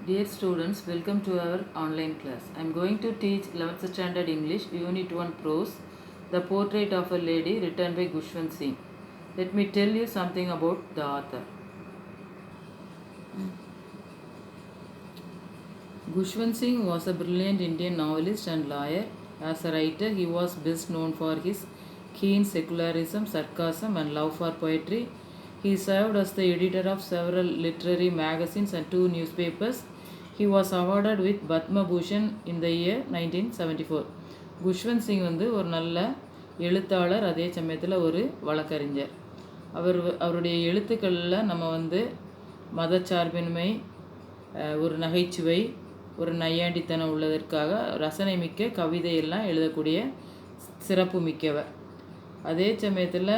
Dear students, welcome to our online class. I am going to teach 11th Standard English, Unit 1 Prose, The Portrait of a Lady, written by Gushwant Singh. Let me tell you something about the author. Gushwant Singh was a brilliant Indian novelist and lawyer. As a writer, he was best known for his keen secularism, sarcasm, and love for poetry. He served as the editor of several literary magazines and two newspapers. He was awarded with Padma Bhushan in the year 1974. Khushwant Singh ஒரு நல்ல எழுத்தாளர், அதே சமயத்தில் ஒரு வழக்கறிஞர். அவருடைய எழுத்துக்களில் நம்ம மதச்சார்பின்மை, ஒரு நகைச்சுவை, ஒரு நையாண்டித்தனம் உள்ளதற்காக ரசனை மிக்க கவிதையெல்லாம் எழுதக்கூடிய சிறப்பு மிக்கவர். அதே சமயத்தில்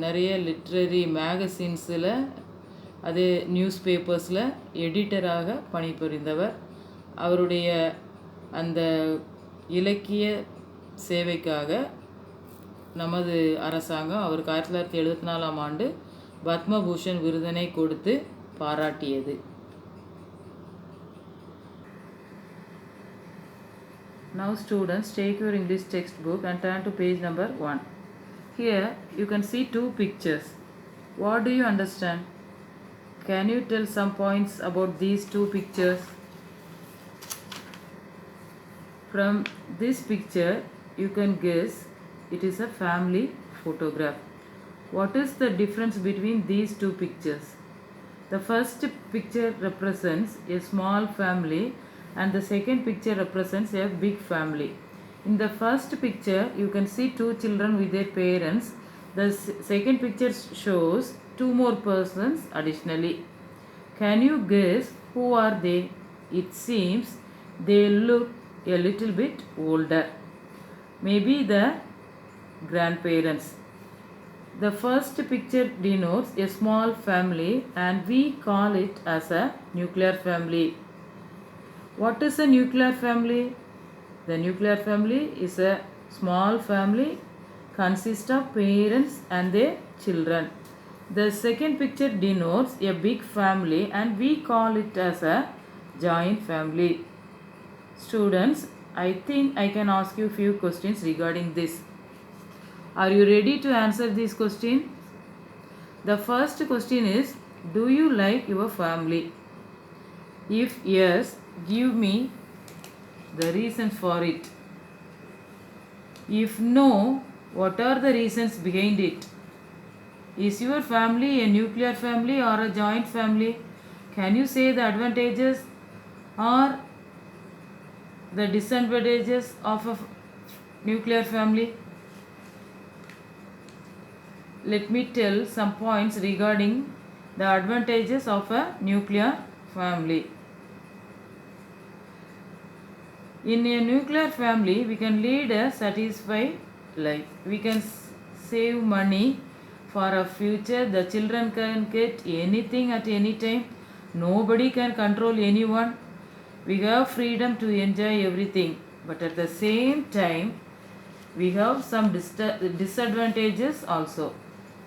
நிறைய லிட்ரரி மேகசின்ஸில், அதே நியூஸ் பேப்பர்ஸில் எடிட்டராக பணிபுரிந்தவர். அவருடைய அந்த இலக்கிய சேவைக்காக நமது அரசாங்கம் அவருக்கு 1974ஆம் ஆண்டு பத்மபூஷன் விருதினை கொடுத்து பாராட்டியது. Now students, take your English textbook and turn to page number 1. Here you can see two pictures. What do you understand? Can you tell some points about these two pictures? From this picture you can guess it is a family photograph. What is the difference between these two pictures? The first picture represents a small family and the second picture represents a big family. In the first picture you can see two children with their parents. The second picture shows two more persons additionally. Can you guess who are they? It seems they look a little bit older. Maybe the grandparents. The first picture denotes a small family and we call it as a nuclear family. What is a nuclear family? The nuclear family is a small family consists of parents and their children. The second picture denotes a big family and we call it as a joint family. Students, I think I can ask you few questions regarding this. Are you ready to answer these questions? The first question is, do you like your family? If yes, give me the reasons for it. If no, what are the reasons behind it? Is your family a nuclear family or a joint family? Can you say the advantages or the disadvantages of a nuclear family? Let me tell some points regarding the advantages of a nuclear family. In a nuclear family, we can lead a satisfied life. We can save money for a future. The children can get anything at any time. Nobody can control anyone. We have freedom to enjoy everything. But at the same time, we have some disadvantages also.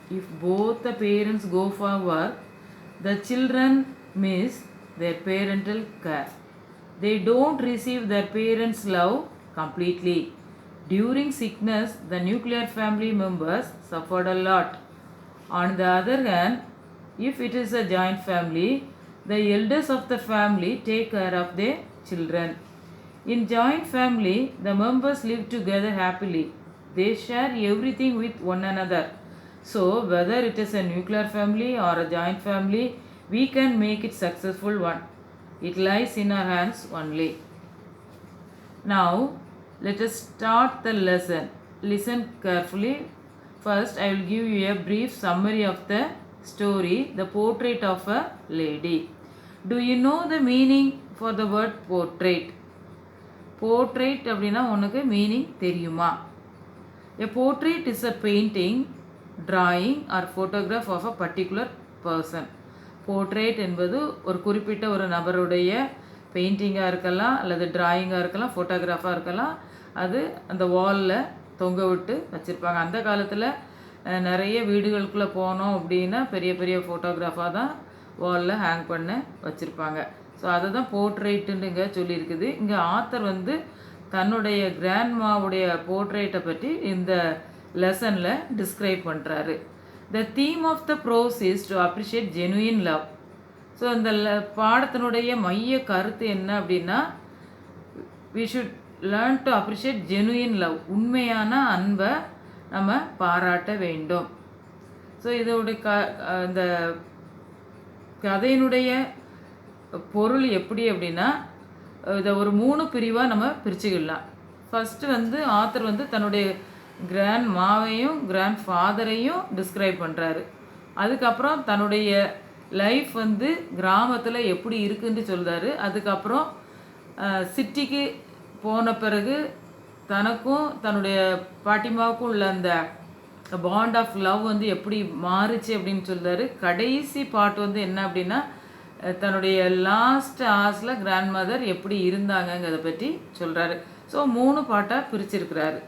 If both the parents go for work, the children miss their parental care. They don't receive their parents' love completely. During sickness, the nuclear family members suffered a lot. On the other hand, if it is a joint family, the elders of the family take care of their children. In joint family, the members live together happily. They share everything with one another. So, whether it is a nuclear family or a joint family, we can make it successful one. It lies in our hands only. Now, let us start the lesson. Listen carefully. First, I will give you a brief summary of the story, The Portrait of a Lady. Do you know the meaning for the word portrait? Portrait அப்படினா உனக்கு meaning தெரியுமா? A portrait is a painting, drawing or photograph of a particular person. Portrait என்பது ஒரு குறிப்பிட்ட ஒரு நபருடைய பெயிண்டிங்காக இருக்கலாம், அல்லது டிராயிங்காக இருக்கலாம், ஃபோட்டோகிராஃபாக இருக்கலாம். அது அந்த வாலில் தொங்க விட்டு வச்சுருப்பாங்க. அந்த காலத்தில் நிறைய வீடுகளுக்குள்ளே போனோம் அப்படின்னா பெரிய பெரிய ஃபோட்டோகிராஃபாக தான் வாலில் ஹேங் பண்ண வச்சுருப்பாங்க. ஸோ அதை தான் போர்ட்ரேட்டுங்க சொல்லியிருக்குது. இங்கே ஆத்தர் வந்து தன்னுடைய கிராண்ட்மாவுடைய போர்ட்ரேட்டை பற்றி இந்த லெசனில் டிஸ்கிரைப் பண்ணுறாரு. The theme of the prose is to appreciate genuine love. So இந்த பாடத்தினுடைய மைய கருத்து என்ன அப்படின்னா, we should learn to appreciate genuine love. உண்மையான அன்பை நம்ம பாராட்ட வேண்டும். ஸோ இதோடைய இந்த கதையினுடைய பொருள் எப்படி அப்படின்னா, இதை ஒரு 3 பிரிவாக நம்ம பிரிச்சுக்கலாம். ஃபஸ்ட்டு வந்து ஆத்தர் வந்து தன்னுடைய கிராண்ட் மாவையும் கிராண்ட் ஃபாதரையும் டிஸ்கிரைப் பண்ணுறாரு. அதுக்கப்புறம் தன்னுடைய லைஃப் வந்து கிராமத்தில் எப்படி இருக்குன்னு சொல்கிறாரு. அதுக்கப்புறம் சிட்டிக்கு போன பிறகு தனக்கும் தன்னுடைய பாட்டிமாவுக்கும் உள்ள அந்த பாண்ட் ஆஃப் லவ் வந்து எப்படி மாறுச்சு அப்படின்னு சொல்கிறாரு. கடைசி பார்ட் வந்து என்ன அப்படின்னா, தன்னுடைய லாஸ்ட் ஹார்ஸில் கிராண்ட் மதர் எப்படி இருந்தாங்கங்கிறத பற்றி சொல்கிறாரு. ஸோ 3 பார்ட்டாக பிரிச்சிருக்கிறாரு.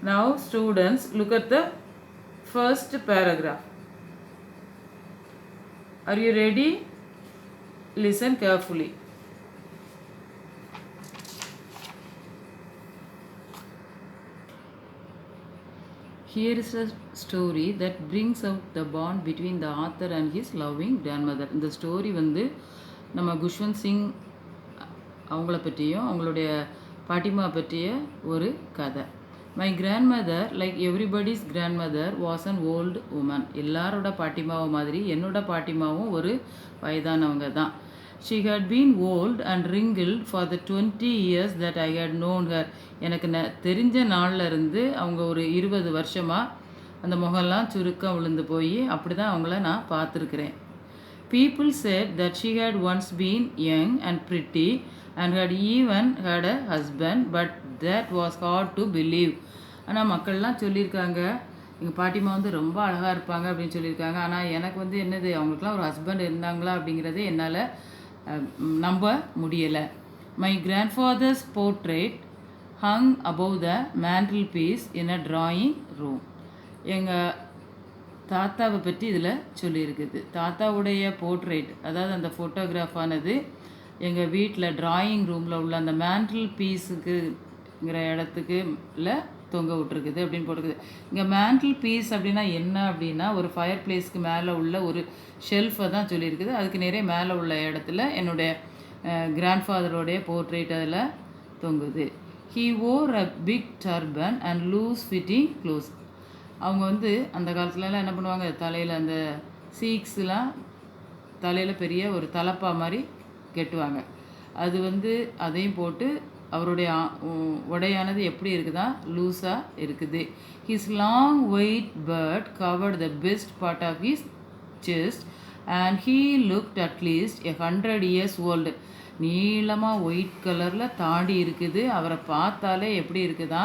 Now students, look at the first paragraph. Are you ready? Listen carefully. Here is a story that brings out the bond between the author and his loving grandmother. இந்த story வந்து நம்ம குஷ்வந்த் சிங் அவங்கள பற்றியும் அவங்களுடைய பாட்டிமா பற்றிய ஒரு கதை. My grandmother like everybody's grandmother was an old woman. எல்லாரோட பாட்டிமாவும் மாதிரி என்னோட பாட்டிமாவும் ஒரு வயதானவங்க தான். She had been old and wrinkled for the 20 years that I had known her. எனக்கு தெரிஞ்ச நாளில் இருந்து அவங்க ஒரு 20 வருஷமாக அந்த முகம்லாம் சுருக்கம் விழுந்து போய் அப்படி தான் அவங்கள நான் பார்த்துருக்குறேன். People said that she had once been young and pretty and had even had a husband, but that was hard to believe. ஆனால் மக்கள்லாம் சொல்லியிருக்காங்க, எங்கள் பாட்டிமா வந்து ரொம்ப அழகாக இருப்பாங்க அப்படின்னு சொல்லியிருக்காங்க. ஆனால் எனக்கு வந்து என்னது, அவங்களுக்குலாம் ஒரு ஹஸ்பண்ட் இருந்தாங்களா அப்படிங்கிறது என்னால் நம்ப முடியலை. My grandfather's portrait hung above the mantelpiece in a drawing room. எங்கள் தாத்தாவை பற்றி இதில் சொல்லியிருக்குது. தாத்தாவுடைய போர்ட்ரேட், அதாவது அந்த ஃபோட்டோகிராஃபானது எங்கள் வீட்டில் ட்ராயிங் ரூமில் உள்ள அந்த மேண்டில் பீஸுக்குங்கிற இடத்துக்குல தொங்க விட்டுருக்குது அப்படின்னு போட்டுருக்குது. இங்கே மேண்டில் பீஸ் அப்படின்னா என்ன அப்படின்னா, ஒரு ஃபயர் பிளேஸ்க்கு மேலே உள்ள ஒரு ஷெல்ஃபை தான் சொல்லியிருக்குது. அதுக்கு நிறைய மேலே உள்ள இடத்துல என்னுடைய கிராண்ட்ஃபாதரோடைய போர்ட்ரேட் அதில் தொங்குது. He wore a big turban and loose fitting clothes. அவங்க வந்து அந்த காலத்துலலாம் என்ன பண்ணுவாங்க, தலையில் அந்த சீக்ஸ்லாம் தலையில் பெரிய ஒரு தலப்பா மாதிரி கெட்டுவாங்க. அது வந்து அதையும் போட்டு அவருடைய உடையானது எப்படி இருக்குதா, லூஸாக இருக்குது. His long white beard covered the best part of his chest and he looked at least 100 years old. நீளமாக ஒயிட் கலரில் தாடி இருக்குது. அவரை பார்த்தாலே எப்படி இருக்குதா,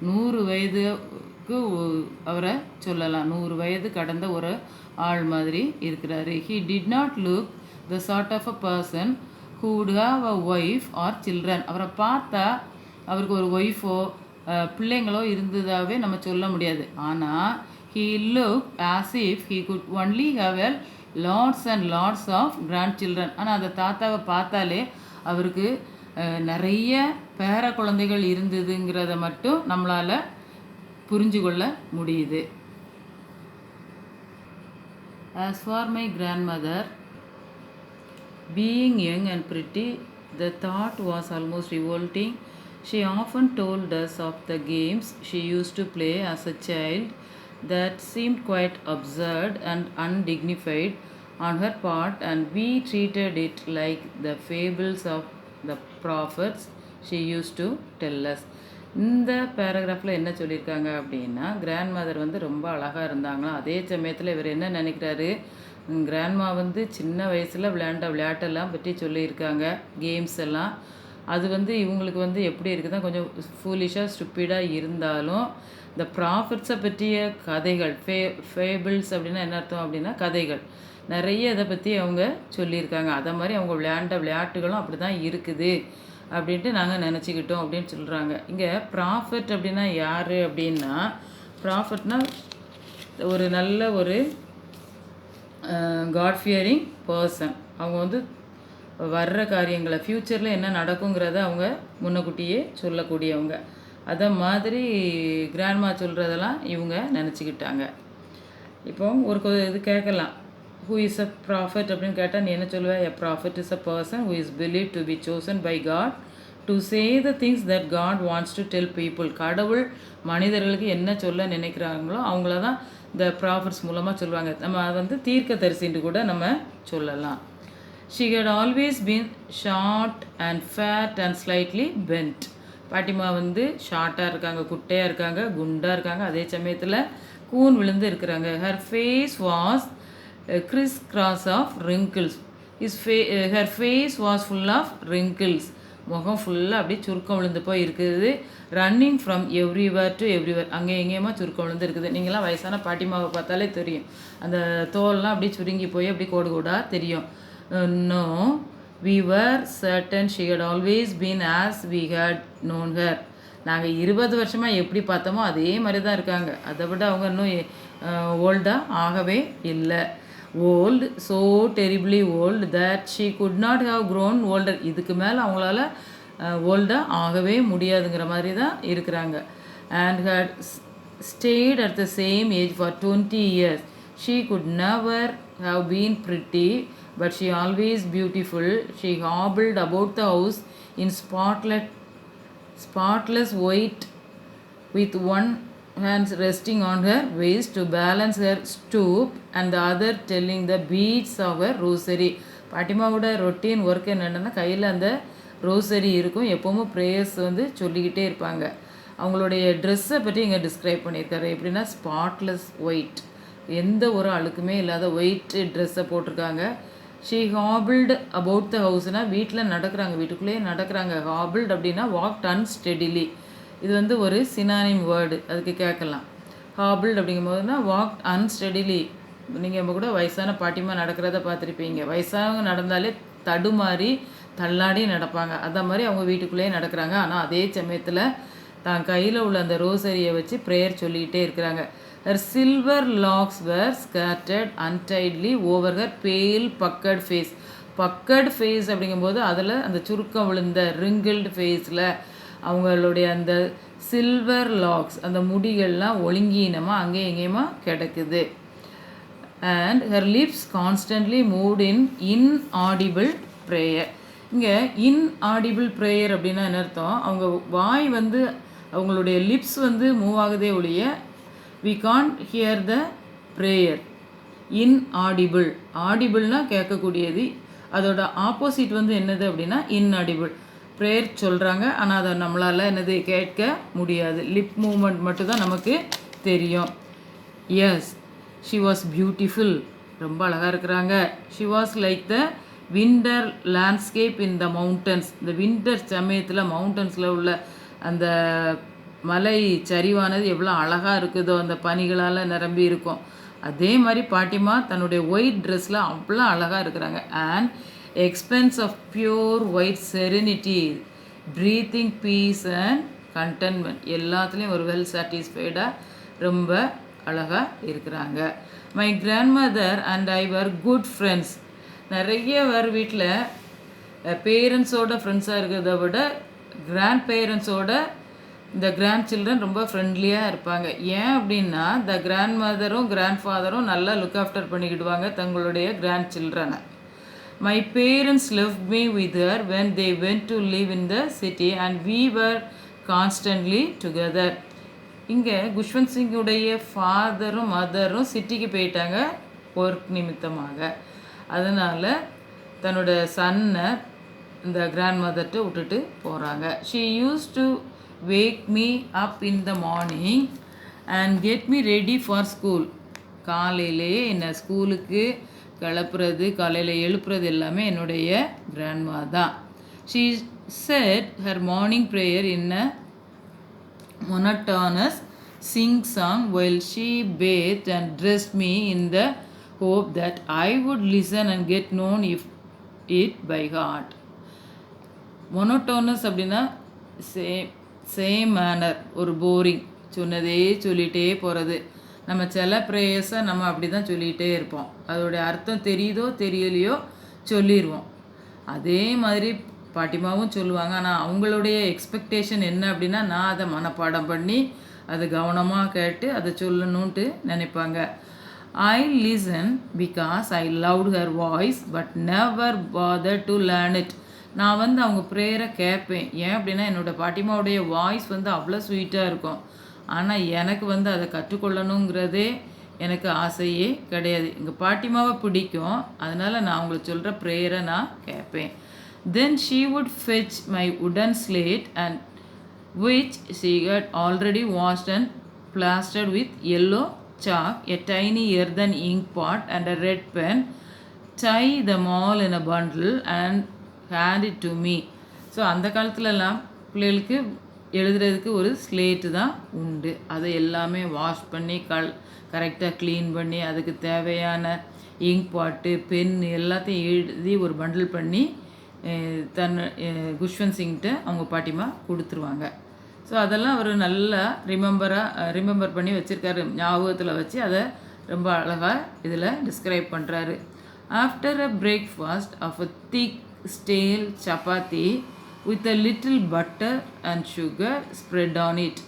100 வயதுக்கு அவரை சொல்லலாம். 100 வயது கடந்த ஒரு ஆள் மாதிரி இருக்கிறாரு. He did not look the sort of a person who would have a wife or children. அவரை பார்த்தா அவருக்கு ஒரு ஒய்ஃபோ பிள்ளைங்களோ இருந்ததாகவே நம்ம சொல்ல முடியாது. ஆனால் he looked as if he could only have a lots and lots of grandchildren. ஆனால் அந்த தாத்தாவை பார்த்தாலே அவருக்கு நிறைய பேர குழந்தைகள் இருந்ததுங்கிறத மட்டும் நம்மளால் புரிஞ்சு கொள்ள முடியுது. As for my grandmother, being young and pretty, the thought was almost revolting. She often told us of the games she used to play as a child that seemed quite absurd and undignified on her part, and we treated it like the fables of the prophets she used to tell us. இந்த பேராகிராஃபில் என்ன சொல்லியிருக்காங்க அப்படின்னா, grand mother வந்து ரொம்ப அழகாக இருந்தாங்களாம். அதே சமயத்தில் இவர் என்ன நினைக்கிறாரு, கிராண்ட்மா வந்து சின்ன வயசில் விளையாட்டெல்லாம் பற்றி சொல்லியிருக்காங்க, கேம்ஸ் எல்லாம். அது வந்து இவங்களுக்கு வந்து எப்படி இருக்குதுன்னா கொஞ்சம் ஃபூலிஷாக ஸ்டூப்பிடாக இருந்தாலும் இந்த ப்ராஃபிட்ஸை பற்றிய கதைகள், ஃபேபிள்ஸ் அப்படின்னா என்ன அர்த்தம் அப்படின்னா கதைகள், நிறைய இதை பற்றி அவங்க சொல்லியிருக்காங்க. அதை மாதிரி அவங்க விளையாட்டுகளும் அப்படி தான் இருக்குது அப்படின்ட்டு நாங்கள் நினச்சிக்கிட்டோம் அப்படின்னு சொல்கிறாங்க. இங்கே ப்ராஃபிட் அப்படின்னா யார் அப்படின்னா, ப்ராஃபிட்னா ஒரு நல்ல ஒரு காட் ஃபியரிங் பர்சன். அவங்க வந்து வர்ற காரியங்களை ஃப்யூச்சரில் என்ன நடக்குங்கிறத அவங்க முன்னக்கூட்டியே சொல்லக்கூடியவங்க. அதை மாதிரி கிராண்ட்மா சொல்கிறதெல்லாம் இவங்க நினச்சிக்கிட்டாங்க. இப்போ ஒரு இது கேட்கலாம், ஹூ இஸ் அ ப்ராஃபட் அப்படின்னு கேட்டால் நீ என்ன சொல்லுவேன்? A prophet is a person who is believe to be chosen by God to say the things that God wants to tell people. கடவுள் மனிதர்களுக்கு என்ன சொல்ல நினைக்கிறாங்களோ அவங்கள தான் இந்த ப்ராஃபட்ஸ் மூலமாக சொல்லுவாங்க. நம்ம வந்து தீர்க்கதரிசின்னு கூட நம்ம சொல்லலாம். She had always been short and fat and slightly bent. பாட்டிமா வந்து ஷார்ட்டாக இருக்காங்க, குட்டையாக இருக்காங்க, குண்டாக இருக்காங்க, அதே சமயத்தில் கூன் விழுந்து இருக்கிறாங்க. Her face was criss cross of wrinkles. Her face was full of wrinkles. முகம் ஃபுல்லாக அப்படியே சுருக்கம் விழுந்து போய் இருக்குது. Running from everywhere to everywhere. அங்கே எங்கேயுமா சுருக்கம் விழுந்து இருக்குது. நீங்களாம் வயசான பாட்டிமாவை பார்த்தாலே தெரியும், அந்த தோல்லாம் அப்படியே சுருங்கி போய் அப்படி கோடு கோடாக தெரியும். No, we were certain she had always been as we had known her. நாங்கள் 20 வருஷமாக எப்படி பார்த்தோமோ அதே மாதிரி தான் இருக்காங்க. அதை விட அவங்க இன்னும் ஓல்டாக ஆகவே இல்லை. Old, so terribly old that she could not have grown older. இதுக்கு மேலே அவங்களால ஓல்டாக ஆகவே முடியாதுங்கிற மாதிரி தான் இருக்கிறாங்க. And had stayed at the same age for 20 years. She could never have been pretty but she always beautiful. She hobbled about the house in spotless white with one hand resting on her waist to balance her stoop and the other telling the beads of her rosary. பாட்டிமாவோட routine work என்னென்னா, கையில் அந்த rosary இருக்கும், எப்போவும் prayers வந்து சொல்லிக்கிட்டே இருப்பாங்க. அவங்களுடைய ட்ரெஸ்ஸை பற்றி இங்கே டிஸ்கிரைப் பண்ணியிருக்காரு. எப்படின்னா ஸ்பாட்லெஸ் ஒயிட், எந்த ஒரு அழுக்குமே இல்லாத ஒயிட் ட்ரெஸ்ஸை போட்டிருக்காங்க. ஷீ ஹாபிள்டு அபவுட் த ஹவுஸ்னால் வீட்டில் நடக்கிறாங்க, வீட்டுக்குள்ளேயே நடக்கிறாங்க. ஹாபிள்டு அப்படின்னா வாக்ட் அன்ஸ்டெடிலி. இது வந்து ஒரு சினானிம் வேர்டு, அதுக்கு கேட்கலாம். ஹாபிள்டு அப்படிங்கும்போதுனா வாக்ட் அன்ஸ்டெடிலி. நீங்கள் கூட வயசான பாட்டிமா நடக்கிறத பார்த்துருப்பீங்க. வயசானவங்க நடந்தாலே தடுமாறி தள்ளாடி நடப்பாங்க. அதை மாதிரி அவங்க வீட்டுக்குள்ளேயே நடக்கிறாங்க. ஆனால் அதே சமயத்தில் தான் கையில் உள்ள அந்த ரோசரியை வச்சு ப்ரேயர் சொல்லிக்கிட்டே இருக்கிறாங்க. Her silver locks were scattered untidily over her pale puckered face. puckered face அப்படிங்கும்போது அதில் அந்த சுருக்கம் விழுந்த ரிங்கிள்டு ஃபேஸில் அவங்களுடைய அந்த சில்வர் லாக்ஸ், அந்த முடிகள்லாம் ஒழுங்கீனமாக அங்கே எங்கேயுமா கிடக்குது. And her lips constantly moved in inaudible prayer. இங்கே inaudible ப்ரேயர் அப்படின்னா என்ன அர்த்தம்? அவங்க வாய் வந்து அவங்களுடைய லிப்ஸ் வந்து மூவ் ஆகுதே ஒழிய we can't hear the prayer. inaudible, ஆடிபிள்னா கேட்கக்கூடியது, அதோட ஆப்போசிட் வந்து என்னது அப்படின்னா inaudible. ப்ரேயர் சொல்கிறாங்க, ஆனால் அதை நம்மளால் என்னது கேட்க முடியாது. லிப் மூமெண்ட் மட்டும்தான் நமக்கு தெரியும். எஸ், ஷி வாஸ் பியூட்டிஃபுல், ரொம்ப அழகாக இருக்கிறாங்க. She was like the winter landscape in the mountains. இந்த விண்டர் சமயத்தில் மவுண்டன்ஸில் உள்ள அந்த மலை சரிவானது எவ்வளோ அழகாக இருக்குதோ, அந்த பனிகளால் நிரம்பி இருக்கும். அதே மாதிரி பாட்டிமா தன்னுடைய ஒயிட் ட்ரெஸ்ஸில் அவ்வளோ அழகாக இருக்கிறாங்க. And expanse of pure white serenity, breathing peace and contentment, எல்லாத்துலேயும் ஒரு வெல் சாட்டிஸ்ஃபைடாக ரொம்ப அழகாக இருக்கிறாங்க. My grandmother and I were good friends. நிறைய பேர் வீட்டில் பேரண்ட்ஸோட ஃப்ரெண்ட்ஸாக இருக்கிறத விட கிராண்ட் பேரண்ட்ஸோட இந்த கிராண்ட் சில்ட்ரன் ரொம்ப ஃப்ரெண்ட்லியாக இருப்பாங்க. ஏன் அப்படின்னா த கிராண்ட் மதரும் கிராண்ட் ஃபாதரும் நல்லா லுக் ஆஃப்டர் பண்ணிக்கிடுவாங்க தங்களுடைய கிராண்ட் சில்ட்ரனை. My parents left me with her when they went to live in the city and we were constantly together. இங்கே குஷ்வந்த் சிங்குடைய ஃபாதரும் மதரும் சிட்டிக்கு போயிட்டாங்க ஒர்க் நிமித்தமாக. அதனால் தன்னோட சன்னை இந்த கிராண்ட் மதர்கிட்ட விட்டுட்டு போகிறாங்க. She use to wake me up in the morning and get me ready for school. காலையிலே என்னை ஸ்கூலுக்கு கிளப்புறது, காலையில் எழுப்புறது எல்லாமே என்னுடைய கிராண்ட்மா தான். she said her morning prayer in a monotonous sing song while she bathed and dressed me in the hope that I would listen and get known it by heart. monotonous அப்படின்னா same manor, ஒரு boring, சொன்னதே சொல்லிகிட்டே போகிறது. நம்ம சில ப்ரேயர்ஸை நம்ம அப்படி தான் சொல்லிகிட்டே இருப்போம். அதோடைய அர்த்தம் தெரியுதோ தெரியலையோ சொல்லிடுவோம். அதே மாதிரி பாட்டிமாவும் சொல்லுவாங்க. ஆனால் அவங்களுடைய எக்ஸ்பெக்டேஷன் என்ன அப்படின்னா, நான் அதை மனப்பாடம் பண்ணி அதை கவனமாக கேட்டு அதை சொல்லணுன்ட்டு நினைப்பாங்க. I listen because I loved her voice but never bother to learn it. நான் வந்து அவங்க ப்ரேயரை கேட்பேன். ஏன் அப்படின்னா என்னோடய பாட்டிமாவுடைய வாய்ஸ் வந்து அவ்வளோ ஸ்வீட்டாக இருக்கும். ஆனால் எனக்கு வந்து அதை கற்றுக்கொள்ளணுங்கிறதே எனக்கு ஆசையே கிடையாது. எங்கள் பாட்டிமாவை பிடிக்கும், அதனால் நான் அவங்களுக்கு சொல்கிற ப்ரேயரை நான் கேட்பேன். Then she would fetch my wooden slate and which she had already washed and plastered with yellow chalk, a tiny earthen ink pot and a red pen, tie them all in a bundle and hand it to me. So அந்த காலத்துலலாம் பிள்ளைகளுக்கு எழுதுறதுக்கு ஒரு slate தான் உண்டு. அதை எல்லாமே wash பண்ணி கரெக்டாக க்ளீன் பண்ணி அதுக்கு தேவையான இங்க் பாட்டு பென் எல்லாத்தையும் எழுதி ஒரு பண்டில் பண்ணி குஷ்வந்த் சிங்கிட்ட அவங்க பாட்டிமா கொடுத்துருவாங்க. ஸோ அதெல்லாம் அவர் நல்லா ரிமெம்பர் பண்ணி வச்சுருக்காரு, ஞாபகத்தில் வச்சு அதை ரொம்ப அழகாக இதில் டிஸ்கிரைப் பண்ணுறாரு. After a breakfast of a thick stale chapati with a little butter and sugar spread on it.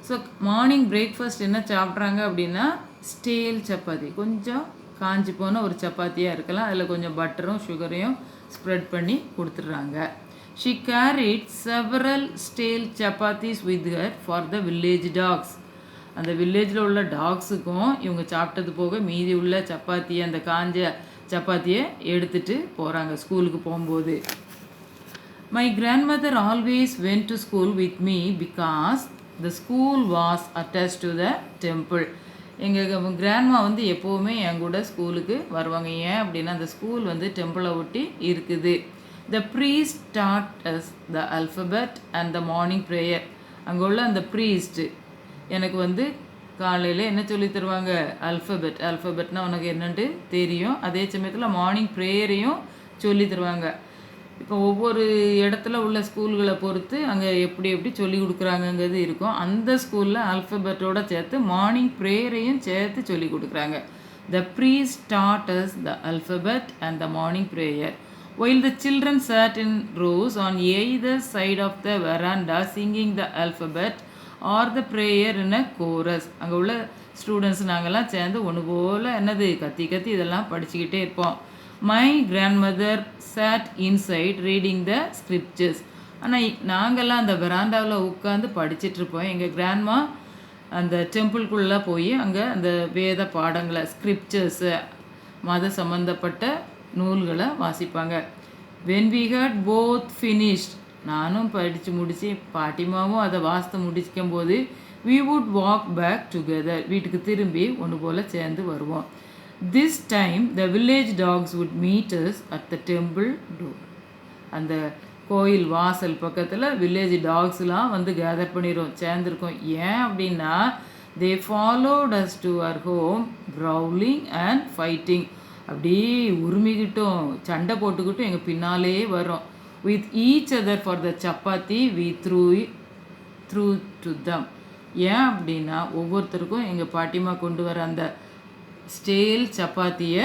So morning breakfast என்ன சாப்பிட்றாங்க அப்படின்னா ஸ்டேல் சப்பாத்தி, கொஞ்சம் காஞ்சி போன ஒரு சப்பாத்தியாக இருக்கலாம், அதில் கொஞ்சம் பட்டரும் சுகரையும் ஸ்ப்ரெட் பண்ணி கொடுத்துட்றாங்க. She carried several stale chapatis with her for the village dogs. அந்த வில்லேஜில் உள்ள டாக்ஸுக்கும் இவங்க சாப்பிட்டது போக மீதி உள்ள சப்பாத்தியை, அந்த காஞ்ச சப்பாத்தியை எடுத்துகிட்டு போகிறாங்க ஸ்கூலுக்கு போகும்போது. My grandmother always went to school with me because the school was attached to the temple. எங்கள் கிராண்ட்மா வந்து எப்போவுமே என் கூட ஸ்கூலுக்கு வருவாங்க. ஏன் அப்படின்னா அந்த ஸ்கூல் வந்து டெம்பிளை ஒட்டி இருக்குது. The priest taught us the alphabet and the morning prayer. அங்கே உள்ள அந்த ப்ரீஸ்ட்டு எனக்கு வந்து காலையில் என்ன சொல்லி தருவாங்க, அல்ஃபபெட்னால் உனக்கு என்னன்ட்டு தெரியும். அதே சமயத்தில் மார்னிங் ப்ரேயரையும் சொல்லி தருவாங்க. இப்போ ஒவ்வொரு இடத்துல உள்ள ஸ்கூல்களை பொறுத்து அங்கே எப்படி சொல்லி கொடுக்குறாங்கங்கிறது இருக்கும். அந்த ஸ்கூலில் அல்ஃபபெட்டோட சேர்த்து மார்னிங் ப்ரேயரையும் சேர்த்து சொல்லி கொடுக்குறாங்க. த priest taught us the alphabet and the morning prayer while the children sat in rows on either side of the veranda singing the alphabet or the prayer in a chorus. அங்கே உள்ள students நாங்கள்லாம் சேர்ந்து ஒன்று போல் கத்தி இதெல்லாம் படிச்சுக்கிட்டே இருப்போம். My grandmother sat inside reading the scriptures. ஆனால் நாங்கள்லாம் அந்த வெராண்டாவில் உட்காந்து படிச்சிட்ருப்போம். எங்கள் கிராண்ட்மா அந்த டெம்பிள்குள்ளே போய் அங்கே அந்த வேத பாடங்களை, ஸ்கிரிப்சர்ஸு, மத சம்மந்தப்பட்ட நூல்களை வாசிப்பாங்க. when we had both finished, நானும் படித்து முடித்து பாட்டிமாவும் அதை வாசித்து முடிக்கும் போது we would walk back together, வீட்டுக்கு திரும்பி ஒன்று போல் சேர்ந்து வருவோம். This time the village dogs would meet us at the temple door. அந்த கோயில் வாசல் பக்கத்தில் வில்லேஜ் டாக்ஸ்லாம் வந்து கேதர் பண்ணிடும், சேர்ந்துருக்கோம். ஏன் அப்படின்னா they followed us to our home growling and fighting. அப்படி உரிமிக்கிட்டும் சண்டை போட்டுக்கிட்டும் எங்கள் பின்னாலே வரும். with each other for the chapati we threw to them. ஏன் அப்படின்னா ஒவ்வொருத்தருக்கும் எங்கள் பாட்டிமா கொண்டு வர அந்த ஸ்டேல் சப்பாத்தியை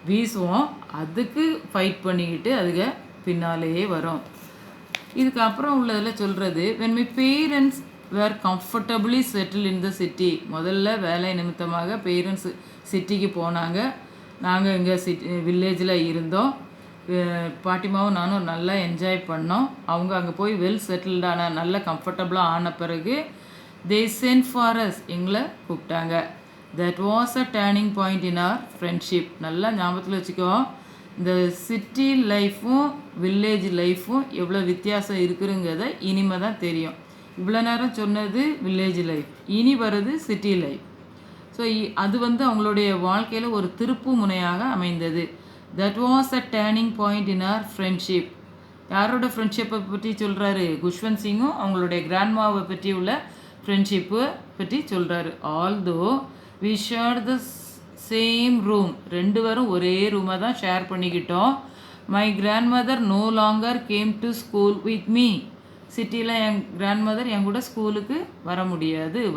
வீசுவோம், அதுக்கு ஃபைட் பண்ணிக்கிட்டு அதுக்கு பின்னாலேயே வரும். இதுக்கப்புறம் உள்ளதில் சொல்கிறது, when my parents were comfortably settled in the city. முதல்ல வேலை நிமித்தமாக பேரண்ட்ஸ் சிட்டிக்கு போனாங்க, நாங்கள் எங்கள் வில்லேஜில் இருந்தோம். பாட்டிமாவும் நானும் நல்லா என்ஜாய் பண்ணோம். அவங்க அங்கே போய் வெல் செட்டில்டான நல்ல கம்ஃபர்டபுளாக ஆன பிறகு they sent for us, எங்களை கூப்பிட்டாங்க. that was a turning point in our friendship. நல்லா ஞாபகத்தில் வச்சுக்கோ, இந்த சிட்டி லைஃப்பும் வில்லேஜ் லைஃப்பும் எவ்வளோ வித்தியாசம் இருக்குங்கிறத இனிமே தான் தெரியும். இவ்வளோ நேரம் சொன்னது வில்லேஜ் லைஃப், இனி வர்றது சிட்டி லைஃப். ஸோ அது வந்து அவங்களுடைய வாழ்க்கையில் ஒரு திருப்பு முனையாக அமைந்தது. That was a turning point in our friendship. யாரோட ஃப்ரெண்ட்ஷிப்பை பற்றி சொல்கிறாரு, குஷ்வந்த் சிங்கும் அவங்களுடைய கிராண்ட்மாவை பற்றி உள்ள ஃப்ரெண்ட்ஷிப்பு பற்றி சொல்கிறாரு. Although we shared the same room, ரெண்டு பேரும் ஒரே ரூமை தான் ஷேர் பண்ணிக்கிட்டோம். My grandmother no longer came to school with me. சிட்டியில் என் கிராண்ட்மதர் என் கூட ஸ்கூலுக்கு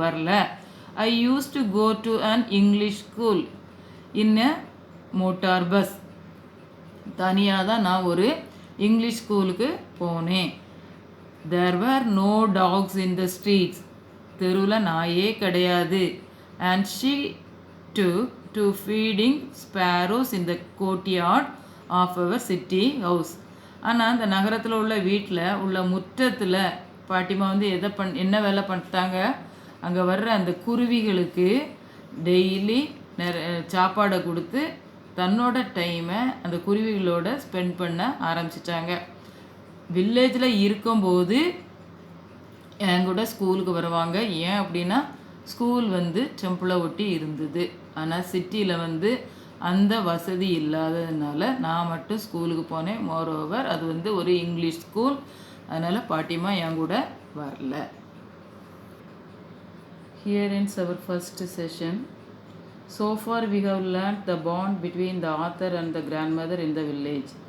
வரல. I used to go to an English school in a motor bus. தனியாக தான் நான் ஒரு இங்கிலீஷ் ஸ்கூலுக்கு போனேன். There were no dogs in the streets. தெருவில் நாயே கிடையாது. And she took to feeding sparrows in the courtyard of our city house. ஆனால் அந்த நகரத்தில் உள்ள வீட்டில் உள்ள முற்றத்தில் பாட்டிமா வந்து என்ன வேலை பண்ணிட்டாங்க, அங்கே வர்ற அந்த குருவிகளுக்கு டெய்லி சாப்பாடை கொடுத்து தன்னோட டைமை அந்த குருவிகளோட ஸ்பெண்ட் பண்ண ஆரம்பிச்சிட்டாங்க. வில்லேஜில் இருக்கும்போது என் கூட ஸ்கூலுக்கு வருவாங்க. ஏன் அப்படின்னா ஸ்கூல் வந்து டெம்பிளை ஒட்டி இருந்தது. ஆனால் சிட்டியில் வந்து அந்த வசதி இல்லாததுனால நான் மட்டும் ஸ்கூலுக்கு போனேன். மோரோவர் அது வந்து ஒரு இங்கிலீஷ் ஸ்கூல். அதனால் பாட்டிமா என் கூட வரல. Here ends our first session. So far we have learnt the bond between the author and the grandmother in the village.